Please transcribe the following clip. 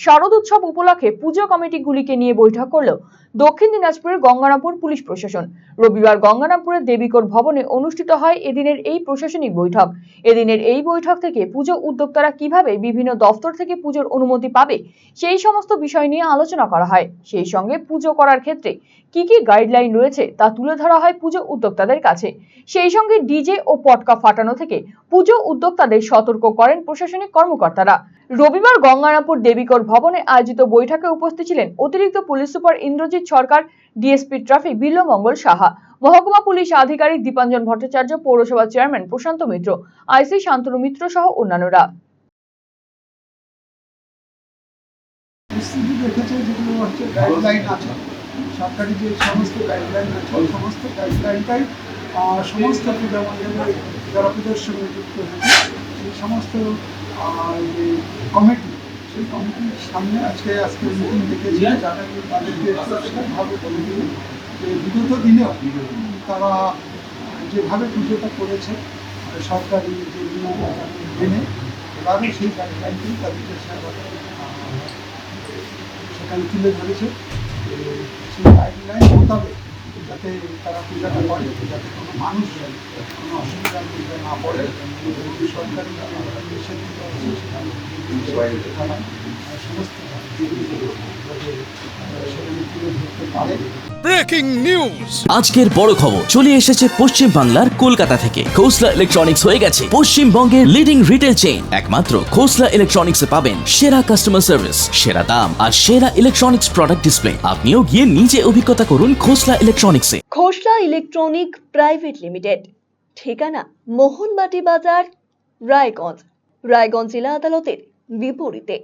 শারদ উৎসব উপলক্ষে পুজো কমিটিগুলিকে নিয়ে বৈঠক করল দক্ষিণ দিনাজপুরের গঙ্গারামপুর পুলিশ প্রশাসন। রবিবার গঙ্গারামপুরের দেবীকোট ভবনে অনুষ্ঠিত হয় এদিনের এই প্রশাসনিক বৈঠক। এদিনের এই বৈঠক থেকে পুজো উদ্যোক্তারা কিভাবে বিভিন্ন দপ্তর থেকে পুজোর অনুমতি পাবে সেই সমস্ত বিষয় নিয়ে আলোচনা করা হয়। সেই সঙ্গে পুজো করার ক্ষেত্রে কি কি গাইডলাইন রয়েছে তা তুলে ধরা হয় পুজো উদ্যোক্তাদের কাছে। সেই সঙ্গে ডিজে ও পটকা ফাটানো থেকে পুজো উদ্যোক্তাদের সতর্ক করেন প্রশাসনিক কর্মকর্তারা। রবিবার গঙ্গারামপুর দেবীকোট ভবনে আয়োজিত বৈঠকে উপস্থিত ছিলেন অতিরিক্ত পুলিশ সুপার ইন্দ্রজিৎ সরকার, ডিএসপি ট্রাফিক বিল্লমঙ্গল সাহা, মহকুমা পুলিশ আধিকারিক দীপাঞ্জন ভট্টাচার্য, পৌরসভা চেয়ারম্যান প্রশান্ত মিত্র, আইসি শান্তনু মিত্র সহ অন্যান্যরা। সরকারি যে সমস্ত গাইডলাইন আছে সমস্ত গাইডলাইনটাই সমস্ত পূজা মণ্ডলে যারা পুজোর সঙ্গে যুক্ত হয়েছে সেই সমস্ত যে কমিটি সেই কমিটির সামনে আজকে মিটিং ডেকেছি তাদেরকে পরিষ্কারভাবে বলে দিল যে বিগত দিনেও তারা যেভাবে পুজোটা করেছে সরকারি যে নিয়ম মেনে এবারে সেই গাইডলাইনটি তাদেরকে সেখানে তুলে ধরেছে। সেই গাইডলাইন মোতাবেক যাতে তারা পূজাটা করে, যাতে কোনো মানুষ কোনো অসুবিধার মধ্যে না পড়ে, সরকারি সমস্ত ব্রেকিং নিউজ আজকের বড় খবর চলে এসেছে পশ্চিম বাংলার কলকাতা থেকে। খোসলা ইলেকট্রনিক্স হয়ে গেছে পশ্চিমবঙ্গের লিডিং রিটেল চেইন। একমাত্র খোসলা ইলেকট্রনিক্স এ পাবেন সেরা কাস্টমার সার্ভিস, সেরা দাম আর সেরা ইলেকট্রনিক্স প্রোডাক্ট ডিসপ্লে। আপনিও গিয়ে নিজে অভিজ্ঞতা করুন খোসলা ইলেকট্রনিক্সে। খোসলা ইলেকট্রনিক প্রাইভেট লিমিটেড, ঠিকানা মোহনবাটি বাজার, রায়গঞ্জ, রায়গঞ্জ জেলা আদালতের বিপরীতে।